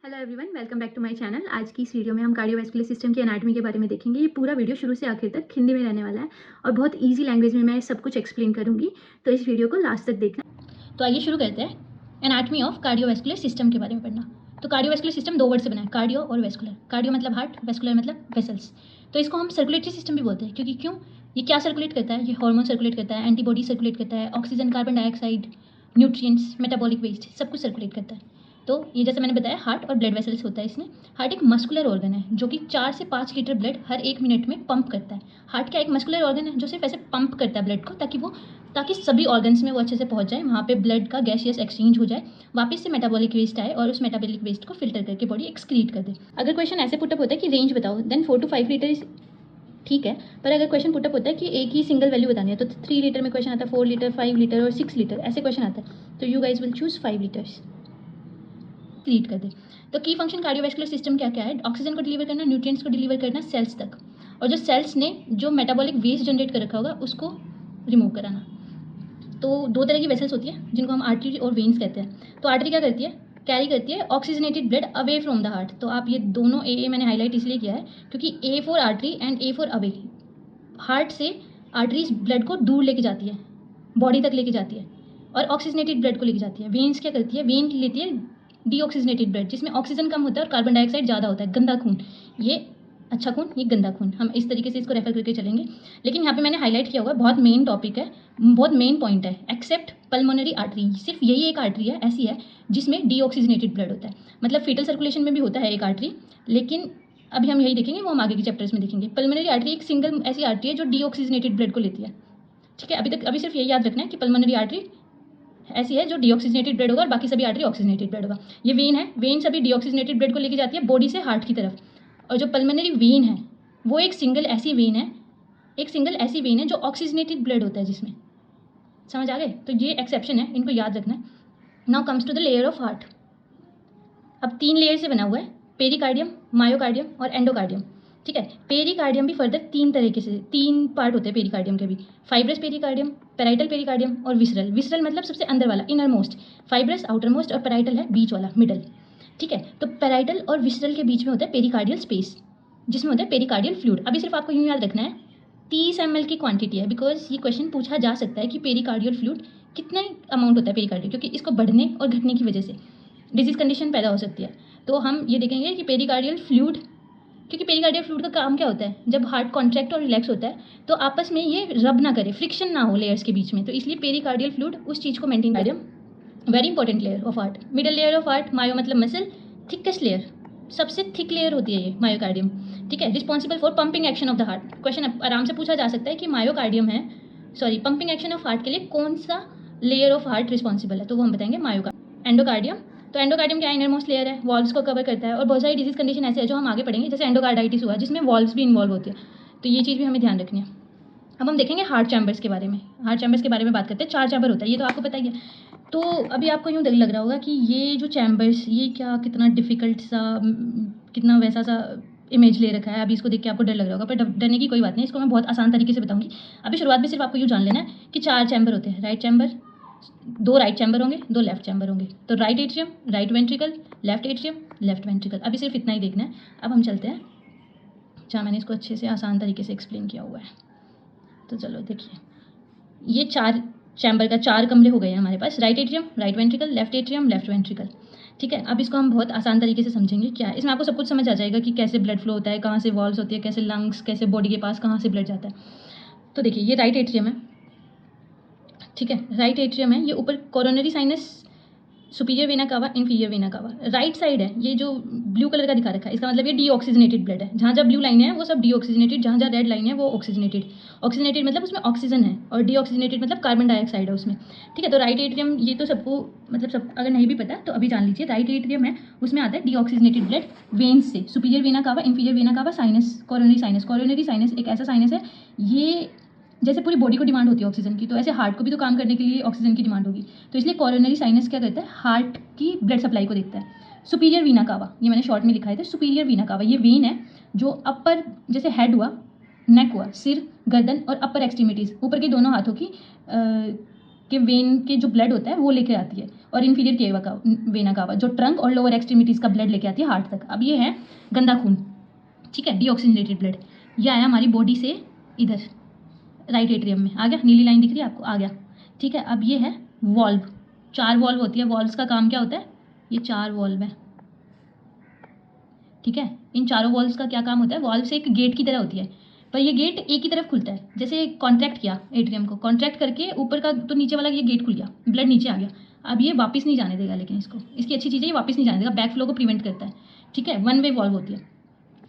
Hello everyone, welcome back to my channel. आज की इस वीडियो में हम कार्डियोवैस्कुलर सिस्टम की एनाटॉमी के बारे में देखेंगे। ये पूरा वीडियो शुरू से आखिर तक हिंदी में रहने वाला है और बहुत इजी लैंग्वेज में मैं सब कुछ एक्सप्लेन करूंगी, तो इस वीडियो को लास्ट तक देखना। तो आइए शुरू करते हैं एनाटॉमी ऑफ कार्डियोवैस्कुलर सिस्टम के बारे में पढ़ना। तो कार्डियोवैस्कुलर सिस्टम दो वर्ड से बना है, कार्डियो और वैस्कुलर। कार्डियो मतलब हार्ट, वैस्कुलर मतलब वेसल्स। तो इसको हम सर्कुलेटरी सिस्टम भी बोलते हैं, क्योंकि क्यों, ये क्या सर्कुलेट करता है, ये हार्मोन सर्कुलेट करता है, एंटीबॉडी सर्कुलेट करता है, oxygen, carbon dioxide, nutrients, metabolic waste, सब कुछ सर्कुलेट करता है। तो ये जैसे मैंने बताया हार्ट और ब्लड वेसल्स होता है इसमें। हार्ट एक मस्कुलर ऑर्गन है जो कि 4 से 5 लीटर ब्लड हर 1 मिनट में पंप करता है। हार्ट क्या एक मस्कुलर ऑर्गन है जो सिर्फ ऐसे पंप करता है ब्लड को, ताकि सभी ऑर्गन्स में वो अच्छे से पहुंच जाए, वहाँ पे ब्लड का गैसियस एक्सचेंज हो जाए, वापस से मेटाबॉलिक वेस्ट आए और उस मेटाबॉलिक वेस्ट को फिल्टर करके बॉडी एक्सक्रीट कर दे। अगर क्वेश्चन ऐसे पुटअप होता है कि रेंज बताओ, देन 4 to 5 लीटर ठीक है। पर अगर क्वेश्चन पुटअप होता है कि एक ही सिंगल वैल्यू बतानी है, तो 3 लीटर में क्वेश्चन आता है, 4 लीटर, 5 लीटर और 6 लीटर, ऐसे क्वेश्चन आता है। तो you guys will choose 5 litres, create कर दे। तो की फंक्शन कार्डियोवैस्कुलर सिस्टम क्या क्या है? ऑक्सीजन को डिलीवर करना, न्यूट्रिएंट्स को डिलीवर करना सेल्स तक, और जो सेल्स ने जो मेटाबॉलिक वेस्ट जनरेट कर रखा होगा उसको रिमूव कराना। तो दो तरह की वेसल्स होती है जिनको हम आर्टरी और वेन्स कहते हैं। तो आर्टरी क्या करती है, कैरी करती है oxygenated blood away from the heart. तो आप ये दोनों ए मैंने हाईलाइट इसलिए किया है क्योंकि A for artery and A for away. Heart से आर्टरीज ब्लड को दूर लेके जाती है, बॉडी तक लेके जाती है, और ऑक्सीजनेटेड ब्लड को लेके जाती है। वेन्स क्या करती है, वेन लेती है डीऑक्सीजनेटेड ब्लड, जिसमें ऑक्सीजन कम होता है और कार्बन डाइऑक्साइड ज़्यादा होता है, गंदा खून। ये अच्छा खून, ये गंदा खून, हम इस तरीके से इसको रेफर करके चलेंगे। लेकिन यहाँ पे मैंने हाईलाइट किया हुआ है, बहुत मेन टॉपिक है, बहुत मेन पॉइंट है, एक्सेप्ट पल्मोनरी आर्टरी। सिर्फ यही एक आर्टरी है ऐसी है जिसमें डीऑक्सीजनेटेड ब्लड होता है। मतलब फीटल सर्कुलेशन में भी होता है एक आर्टरी, लेकिन अभी हम यही देखेंगे, वो हम आगे के चैप्टर्स में देखेंगे। पल्मोनरी आर्टरी एक सिंगल ऐसी आर्टरी है जो डीऑक्सीजनेटेड ब्लड को लेती है। ठीक है, अभी सिर्फ यही याद रखना है कि पल्मोनरी आर्टरी ऐसी है जो डीऑक्सीजनेटेड ब्लड होगा और बाकी सभी आर्टरी ऑक्सीजनेटेड ब्लड होगा। ये वेन है, वेन सभी डीऑक्सीजनेटेड ब्लड को लेके जाती है बॉडी से हार्ट की तरफ। और जो पल्मोनरी वेन है वो एक सिंगल ऐसी वेन है जो ऑक्सीजनेटेड ब्लड होता है जिसमें। समझ आ गए? तो ये एक्सेप्शन है, इनको याद रखना है। Now comes to the layer of heart. अब 3 लेयर से बना हुआ है, पेरिकार्डियम, मायोकार्डियम और एंडोकार्डियम। ठीक है, पेरिकार्डियम भी फर्दर 3 तरीके से, 3 पार्ट होते हैं पेरिकार्डियम के भी, फाइब्रस पेरिकार्डियम, पेराइटल पेरिकार्डियम और विसरल। विसरल मतलब सबसे अंदर वाला, inner most, fibrous outer most और पेराइटल है बीच वाला, मिडल। ठीक है, तो पेराइटल और विसरल के बीच में होता है पेरिकार्डियल स्पेस, जिसमें होता है पेरिकार्डियल फ्लूइड। अभी सिर्फ आपको यूँ याद रखना है 30 ml की क्वांटिटी है, बिकॉज ये क्वेश्चन पूछा जा सकता है कि पेरिकार्डियल फ्लूइड कितना अमाउंट होता है पेरिकार्डियल, क्योंकि इसको बढ़ने और घटने की वजह से डिजीज कंडीशन पैदा हो सकती है। तो हम ये देखेंगे कि पेरिकार्डियल फ्लूइड, क्योंकि पेरिकार्डियल फ्लूइड का काम क्या होता है, जब हार्ट कॉन्ट्रैक्ट और रिलैक्स होता है तो आपस में ये रब ना करे, फ्रिक्शन ना हो लेयर्स के बीच में, तो इसलिए पेरिकार्डियल फ्लूइड उस चीज़ को मेंटेन कर। Very important layer of heart, middle layer of heart, myo मतलब मसल, थिकेस्ट लेयर, सबसे थिक लेयर होती है ये मायोकार्डियम। ठीक है, responsible for pumping action of the heart. Question आराम से पूछा जा सकता है कि मायोकार्डियम है, sorry, pumping action of heart के लिए कौन सा लेयर ऑफ हार्ट रिस्पॉन्सिबल है, तो वो हम बताएंगे मायोकार्डियम। एंडोकार्डियम, तो एंडोकार्डियम क्या इनर मोस्ट लेयर है, वॉल्व्स को कवर करता है, और बहुत सारी डिजीज कंडीशन ऐसे है जो हम आगे पढ़ेंगे, जैसे एंडोकार्डाइटिस हुआ जिसमें वॉल्व्स भी इन्वॉल्व होती है, तो ये चीज़ भी हमें ध्यान रखनी है। अब हम देखेंगे हार्ट चैम्बर्स के बारे में। हार्ट चैम्बर्स के बारे में बात करते हैं। 4 चैम्बर होता है, ये तो आपको पता ही है। तो अभी आपको यूँ लग रहा होगा कि ये जो चैम्बर्स, ये क्या कितना डिफ़िकल्ट सा, कितना वैसा सा इमेज ले रखा है। अभी इसको देख के आपको डर लग रहा होगा, पर डरने की कोई बात नहीं, इसको मैं बहुत आसान तरीके से बताऊंगी। अभी शुरुआत में सिर्फ आपको यूँ जान लेना है कि 4 चैम्बर होते हैं। राइट चैम्बर, 2 राइट चैम्बर होंगे, 2 लेफ्ट चैम्बर होंगे। तो right atrium, right ventricle, left atrium, left ventricle. अभी सिर्फ इतना ही देखना है। अब हम चलते हैं जहाँ मैंने इसको अच्छे से आसान तरीके से एक्सप्लेन किया हुआ है। तो चलो देखिए, ये 4 चैम्बर का 4 कमरे हो गए हैं हमारे पास, right atrium, right ventricle, left atrium, left ventricle. ठीक है, अब इसको हम बहुत आसान तरीके से समझेंगे। क्या है इसमें, आपको सब कुछ समझ आ जाएगा कि कैसे ब्लड फ्लो होता है, कहाँ से वॉल्व्स होती है, कैसे लंग्स, कैसे बॉडी के पास कहाँ से ब्लड जाता है। तो देखिए, ये राइट एट्रियम है। ठीक है, राइट एट्रियम है, ये ऊपर coronary sinus, superior vena cava, inferior vena cava. Right side है, ये जो ब्लू कलर का दिखा रखा है, इसका मतलब ये डीऑक्सीजनेटेड ब्लड है। जहाँ जहाँ ब्लू लाइन है वो सब डीऑक्सीजनेटेड, जहाँ जहाँ रेड लाइन है वो ऑक्सीजनेटेड। ऑक्सीजनेटेड मतलब उसमें ऑक्सीजन है, और डीऑक्सीजनेटेड मतलब कार्बन डाइऑक्साइड है उसमें। ठीक है, तो राइट एट्रियम, ये तो सबको मतलब सब अगर नहीं भी पता तो अभी जान लीजिए, राइट एट्रियम है, उसमें आता है डीऑक्सीजनेटेड ब्लड वेन्स से, superior vena cava, inferior vena cava, sinus, coronary sinus. Coronary sinus एक ऐसा साइनस है, ये जैसे पूरी बॉडी को डिमांड होती है ऑक्सीजन की, तो ऐसे हार्ट को भी तो काम करने के लिए ऑक्सीजन की डिमांड होगी, तो इसलिए कोरोनरी साइनस क्या करता है, हार्ट की ब्लड सप्लाई को देखता है। सुपीरियर वीना कावा, ये मैंने शॉर्ट में लिखा है, सुपीरियर वीना कावा, ये वेन है जो अपर, जैसे हेड हुआ, नेक हुआ, सिर, गर्दन और अपर एक्सट्रीमिटीज़, ऊपर के दोनों हाथों की के वेन के जो ब्लड होता है वो लेके आती है, और इन्फीरियर वेना कावा जो ट्रंक और लोअर एक्सट्रीमिटीज़ का ब्लड लेके आती है हार्ट तक। अब ये है गंदा खून, ठीक है, डीऑक्सीजनेटेड ब्लड। ये आया हमारी बॉडी से इधर राइट एट्रियम में, आ गया, नीली लाइन दिख रही है आपको, आ गया, ठीक है। अब ये है वॉल्व, 4 वॉल्व होती है। वॉल्व्स का काम क्या होता है, ये 4 वॉल्व है, ठीक है। इन चारों वॉल्व्स का क्या काम होता है, वॉल्व्स एक गेट की तरह होती है, पर ये गेट एक ही तरफ खुलता है। जैसे कॉन्ट्रैक्ट किया एट्रियम को, कॉन्ट्रैक्ट करके ऊपर का तो नीचे वाला ये गेट खुल गया, ब्लड नीचे आ गया। अब ये वापस नहीं जाने देगा, लेकिन इसकी अच्छी चीज़ है, ये वापस नहीं जाने देगा, बैक फ्लो को प्रिवेंट करता है, ठीक है। 1 वे वॉल्व होती है।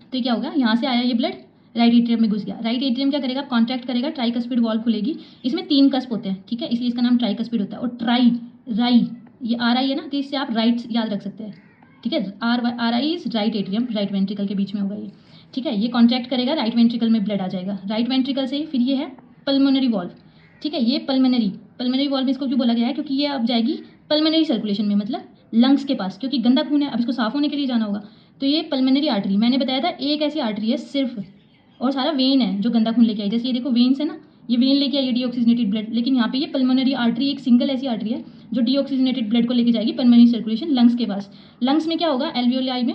तो क्या होगा, यहाँ से आया ये ब्लड, राइट एट्रियम में घुस गया। राइट एट्रियम क्या करेगा, कॉन्ट्रैक्ट करेगा, ट्राइकस्पिड वॉल्व खुलेगी। इसमें 3 कस्प होते हैं, ठीक है, इसलिए इसका नाम ट्राइकस्पिड होता है। और राई, ये आर आई है ना, तो इससे आप राइट याद रख सकते हैं, ठीक है। Are I is right atrium, right ventricle के बीच में होगा ये, ठीक है। ये कॉन्ट्रैक्ट करेगा, राइट वेंट्रिकल में ब्लड आ जाएगा। राइट वेंट्रिकल से फिर ये है पल्मोनरी वॉल्व, ठीक है। ये पल्मोनरी वॉल्व इसको क्यों बोला गया है, क्योंकि ये अब जाएगी पल्मोनरी सर्कुलेशन में, मतलब लंग्स के पास, क्योंकि गंदा खून है, अब इसको साफ होने के लिए जाना होगा। तो ये पल्मोनरी आर्टरी, मैंने बताया था एक ऐसी आर्टरी है सिर्फ, और सारा वेन है जो गंदा खून लेके आई। जैसे ये देखो वेन्स है ना, ये वेन लेके आई डीऑक्सीजनेटेड ब्लड, लेकिन यहाँ पे ये पल्मोनरी आर्टरी एक सिंगल ऐसी आर्टरी है जो डीऑक्सीजनेटेड ब्लड को लेके जाएगी पल्मोनरी सर्कुलेशन लंग्स के पास। लंग्स में क्या होगा, एल्वियोलाई में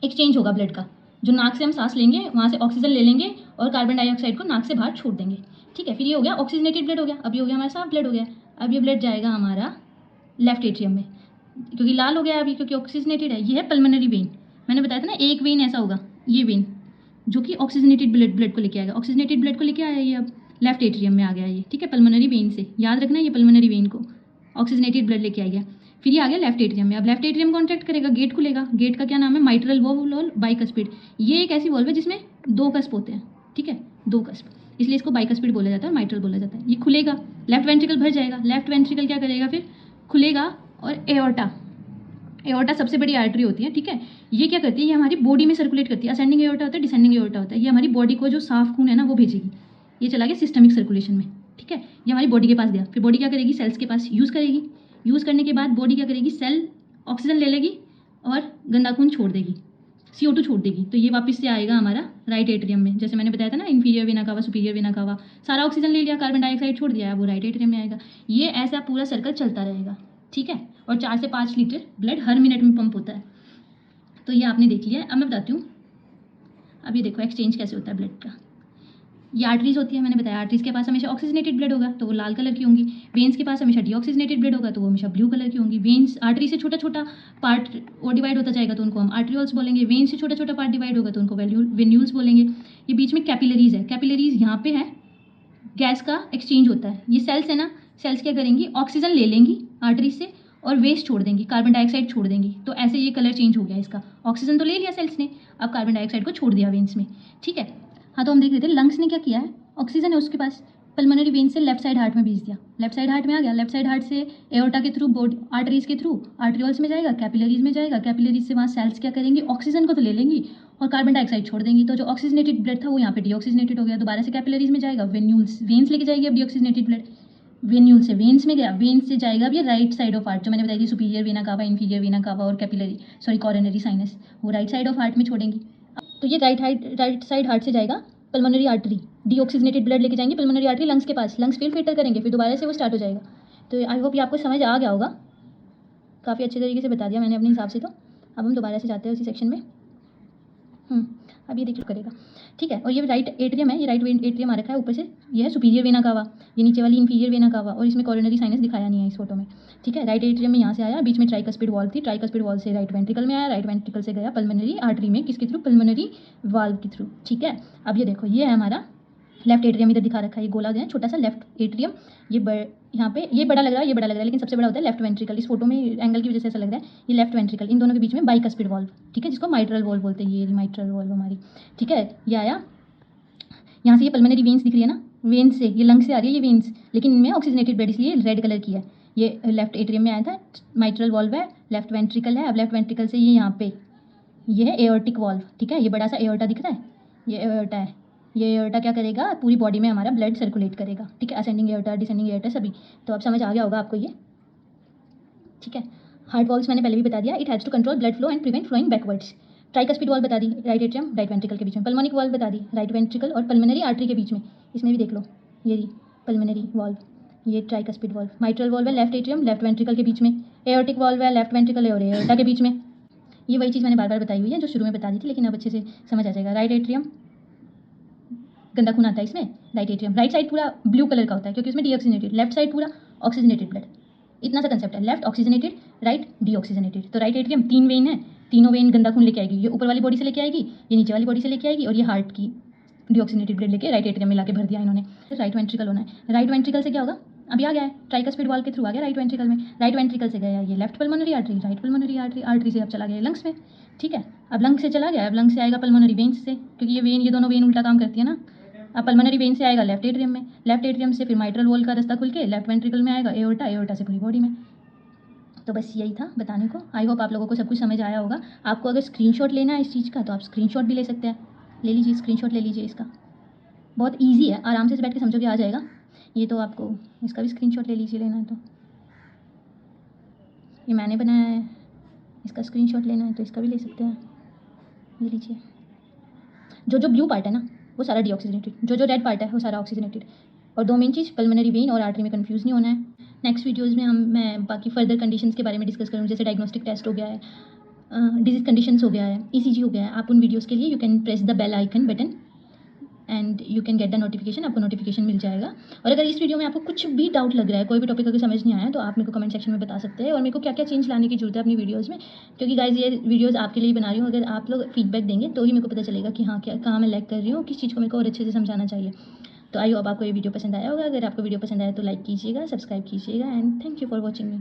एक्सचेंज होगा ब्लड का, जो नाक से हम सांस लेंगे वहाँ से ऑक्सीजन ले लेंगे और कार्बन डाइऑक्साइड को नाक से बाहर छोड़ देंगे, ठीक है। फिर ये हो गया ऑक्सीजनेटेड ब्लड हो गया। अब ये हो गया हमारा साफ ब्लड हो गया। अब ये ब्लड जाएगा हमारा लेफ्ट एट्रियम में, क्योंकि लाल हो गया अभी, क्योंकि ऑक्सीजनेटेड है। ये है पल्मोनरी वेन, मैंने बताया था ना एक वेन ऐसा होगा, ये वेन जो कि ऑक्सीजनेटेड ब्लड को लेके आएगा। ऑक्सीजनेटेड ब्लड को लेके आया ये, अब लेफ्ट एट्रियम में आ गया ये, ठीक है, पल्मोनरी वेन से, याद रखना ये पल्मोनरी वेन को ऑक्सीजनेटेड ब्लड लेके आ गया। फिर ये आ गया लेफ्ट एट्रियम में। अब लेफ्ट एट्रियम कॉन्ट्रैक्ट करेगा, गेट खुलेगा। गेट का क्या नाम है, माइट्रल वॉल्व और बाइकस्पिड। ये एक ऐसी वॉल्व है जिसमें 2 कस्प होते हैं, ठीक है, 2 कस्प, इसलिए इसको बाइकस्पिड बोला जाता है और माइट्रल बोला जाता है। ये खुलेगा, लेफ्ट वेंट्रिकल भर जाएगा। लेफ्ट वेंट्रिकल क्या करेगा, फिर खुलेगा, और एओर्टा सबसे बड़ी आर्टरी होती है, ठीक है। ये क्या करती है, ये हमारी बॉडी में सर्कुलेट करती है। असेंडिंग एओर्टा होता है, डिसेंडिंग एओर्टा होता है। ये हमारी बॉडी को जो साफ खून है ना वो भेजेगी। ये चला गया सिस्टमिक सर्कुलेशन में, ठीक है। ये हमारी बॉडी के पास गया, फिर बॉडी क्या करेगी, सेल्स के पास यूज़ करेगी। यूज़ करने के बाद बॉडी क्या करेगी, सेल ऑक्सीजन ले लेगी और गंदा खून छोड़ देगी, CO2 छोड़ देगी। तो ये वापस से आएगा हमारा राइट एट्रियम में। जैसे मैंने बताया था ना, inferior vena cava, superior vena cava, सारा ऑक्सीजन ले लिया, कार्बन डाइऑक्साइड छोड़ दिया, वो राइट एट्रियम में आएगा। ये ऐसा पूरा सर्कल चलता रहेगा, ठीक है। और 4 से 5 लीटर ब्लड हर मिनट में पंप होता है। तो ये आपने देख लिया है। अब मैं बताती हूँ, अब ये देखो एक्सचेंज कैसे होता है ब्लड का। ये आर्टरीज होती है, मैंने बताया, आर्टरीज के पास हमेशा ऑक्सीजनेटेड ब्लड होगा तो वो लाल कलर की होंगी। वेन्स के पास हमेशा डीऑक्सीजनेटेड ब्लड होगा तो वो हमेशा ब्लू कलर की होंगी। वेन्स, आर्टरी से छोटा छोटा पार्ट वो डिवाइड होता जाएगा तो उनको हम आर्ट्रियोल्स बोलेंगे। वेन्स से छोटा छोटा पार्ट डिवाइड होगा तो उनको वेन्यूल्स बोलेंगे। ये बीच में कैपिलरीज है, कैपिलरीज यहाँ पे है, गैस का एक्सचेंज होता है। ये सेल्स है ना, सेल्स क्या करेंगी, ऑक्सीजन ले लेंगी आर्टरीज से और वेस्ट छोड़ देंगी, कार्बन डाइऑक्साइड छोड़ देंगी। तो ऐसे ये कलर चेंज हो गया इसका, ऑक्सीजन तो ले लिया सेल्स ने, अब कार्बन डाइऑक्साइड को छोड़ दिया वेन्स में, ठीक है। हाँ, तो हम देख रहे थे लंग्स ने क्या किया है, ऑक्सीजन है उसके पास, पल्मोनरी वेन से लेफ्ट साइड हार्ट में भेज दिया, लेफ्ट साइड हार्ट में आ गया। लेफ्ट साइड हार्ट से एओर्टा के थ्रू, बॉडी आर्टरीज के थ्रू आर्ट्रियोल्स में जाएगा, कैपिलरीज में जाएगा। कैपिलरीज से वहाँ सेल्स क्या करेंगी, ऑक्सीजन को तो ले लेंगी और कार्बन डाइऑक्साइड छोड़ देंगी। तो जो ऑक्सीजनेटेड ब्लड था वो यहाँ पे डीऑक्सीजनेटेड हो गया, दोबारा से कैपिलरीज में जाएगा, वेन्यूल्स, वेन्स लेके जाएगी अब डीऑक्सीजनेटेड ब्लड, वेन्यूल से वेन्स में गया, वेन्स से जाएगा अब ये राइट साइड ऑफ हार्ट, जो मैंने बताई थी superior vena cava, inferior vena cava और कैपिलरी कॉरोनरी साइनस, वो राइट साइड ऑफ हार्ट में छोड़ेंगी। तो ये राइट साइड हार्ट से जाएगा पल्मोनरी आर्टरी, डीऑक्सीजनेटेड ब्लड लेके जाएंगे पल्मोनरी आर्टरी लंग्स के पास, लंग्स फिल्टर करेंगे, फिर दोबारा से वो स्टार्ट हो जाएगा। तो आई होप ये आपको समझ आ गया होगा, काफ़ी अच्छे तरीके से बता दिया मैंने अपने हिसाब से। तो अब हम दोबारा से जाते हैं उसी सेक्शन में। अब ये देखो करेगा, ठीक है। और ये राइट एट्रियम है, ये राइट एट्रियम आ रखा है ऊपर से, ये है सुपीरियर वेना कावा, ये नीचे वाली इन्फीरियर वेना कावा, और इसमें कॉरोनरी साइनस दिखाया नहीं है इस फोटो में, ठीक है। राइट एट्रियम में यहाँ से आया, बीच में ट्राइकस्पिड वॉल्व थी, ट्राइकस्पिड वॉल्व से राइट वेंट्रिकल में आया, राइट वेंट्रिकल से गया पल्मोनरी आर्टरी में, किसके थ्रू, पल्मोनरी वाल्व के थ्रू, ठीक है। अब ये देखो, ये है हमारा लेफ्ट एट्रियम, इधर दिखा रखा है, ये गोला है छोटा सा लेफ्ट एट्रियम, ये यहाँ पे ये बड़ा लग रहा है, ये बड़ा लग रहा है, लेकिन सबसे बड़ा होता है लेफ्ट वेंट्रिकल। इस फोटो में एंगल की वजह से ऐसा लग रहा है, ये लेफ्ट वेंट्रिकल, इन दोनों के बीच में बाइकस्पिड वॉल्व, ठीक है, जिसको माइट्रल वॉल्व बोलते हैं, ये माइट्रल वॉल्व हमारी, ठीक है। ये आया यहाँ से, ये पल्मोनरी वेन्स दिख रही है ना, वेन्स से, ये लंग से आ रही है ये वेन्स, लेकिन इनमें ऑक्सीजनेटेड ब्लड इसलिए रेड कलर की है। ये लेफ्ट एट्रियम में आया था, माइट्रल वॉल्व है, लेफ्ट वेंट्रिकल है। अब लेफ्ट वेंट्रिकल से ये यहाँ पे, ये है एओर्टिक वॉल्व, ठीक है, ये बड़ा सा एओर्टा दिख रहा है, ये एओर्टा है। ये एओर्टा क्या करेगा, पूरी बॉडी में हमारा ब्लड सर्कुलेट करेगा, ठीक है, असेंडिंग एओर्टा, डिसेंडिंग एओर्टा सभी। तो अब समझ आ गया होगा आपको ये, ठीक है। हार्ट वॉल्व्स मैंने पहले भी बता दिया, it has to control blood flow and prevent flowing backwards. Tricuspid valve बता दी, राइट एट्रियम राइट वेंट्रिकल के बीच में। पल्मोनिक वॉल्व बता दी, राइट वेंट्रिकल और पल्मोनरी आर्टरी के बीच में, इसमें भी देख लो, ये पल्मोनरी वॉल्व, ये ट्राइकस्पिड वॉल्व। माइट्रल वॉल्व है लेफ्ट एट्रियम लेफ्ट वेंट्रिकल के बीच में, एओर्टिक वॉल्व है लेफ्ट वेंट्रिकल और एओर्टा के बीच में। ये वही चीज़ मैंने बार बार बताई हुई है जो शुरू में बता दी थी, लेकिन अब अच्छे से समझ आ जाएगा। राइट एट्रियम, गंदा खून आता है इसमें। राइट एट्रियम, राइट साइड पूरा ब्लू कलर का होता है क्योंकि उसमें डीऑक्सीजनेटेड, लेफ्ट साइड पूरा ऑक्सीजनेटेड ब्लड। इतना सा कंसेप्ट है, लेफ्ट ऑक्सीजनेटेड, राइट डीऑक्सीजनेटेड। तो राइट एट्रियम 3 वेन है, तीनों वेन गंदा खून लेके आएगी। ये ऊपर वाली बॉडी से लेके आएगी, ये नीचे वाली बॉडी से लेके आएगी, और ये हार्ट की डीऑक्सीजनेटेड ब्लड लेके राइट एट्रियम में लाके भर दिया इन्होंने। राइट वेंट्रिकल होना है। राइट वेंट्रिकल से क्या होगा, अभी आ गया है, ट्राइकस्पिड वॉल्व के थ्रू आ गया राइट वेंट्रिकल में। राइट वेंट्रिकल से गया ये left pulmonary artery, right pulmonary artery, artery से अब चला गया लंग्स में। ठीक है, अब लंग से चला गया, अब लंग से आएगा पल्मोनरी वेन्स से, क्योंकि ये वेन, ये दोनों वेन उल्टा काम करती है ना। अब पल्मोनरी वेन से आएगा लेफ्ट एट्रियम में, लेफ्ट एट्रियम से फिर माइट्रल वॉल का रास्ता खुल के लेफ्ट वेंट्रिकल में आएगा एओर्टा, एओर्टा से पूरी बॉडी में। तो बस यही था बताने को। आई होप आप लोगों को सब कुछ समझ आया होगा। आपको अगर स्क्रीनशॉट लेना है इस चीज़ का तो आप स्क्रीनशॉट भी ले सकते हैं, ले लीजिए स्क्रीनशॉट ले लीजिए इसका। बहुत ईजी है, आराम से बैठ के समझोगे आ जाएगा। ये तो आपको इसका भी स्क्रीनशॉट ले लीजिए, लेना है तो। ये मैंने बनाया है, इसका स्क्रीनशॉट लेना है तो इसका भी ले सकते हैं, ले लीजिए। जो जो ब्लू पार्ट है ना वो सारा डीऑक्सीजनेटेड, जो जो रेड पार्ट है वो सारा ऑक्सीजनेटेड। और दो मेन चीज़, पल्मोनरी वेन और आर्टरी में कंफ्यूज नहीं होना है। नेक्स्ट वीडियोज़ में मैं बाकी फर्दर कंडीशंस के बारे में डिस्कस करूँगी, जैसे डायग्नोस्टिक टेस्ट हो गया है, डिजीज कंडीशंस हो गया है, ईसीजी हो गया है। आप उन वीडियोज़ के लिए you can press the bell icon button and you can get the notification, आपको नोटिफिकेशन मिल जाएगा। और अगर इस वीडियो में आपको कुछ भी डाउट लग रहा है, कोई भी टॉपिक अगर समझ नहीं आया, तो आप मेरे को कमेंट सेक्शन में बता सकते हैं, और मेरे को क्या क्या चेंज लाने की जरूरत है अपनी वीडियोज़ में, क्योंकि गाइज ये वीडियोज़ आपके लिए बना रही हूँ। अगर आप लोग फीडबैक देंगे तो ही मेरे को पता चलेगा कि हाँ क्या कहाँ मैं लैग कर रही हूँ, किस चीज़ को मेरे को और अच्छे से समझाना चाहिए। तो आई होप आपको ये वीडियो पसंद आया होगा। अगर आपको वीडियो पसंद आया तो लाइक कीजिएगा, सब्सक्राइब कीजिएगा, and thank you for watching me.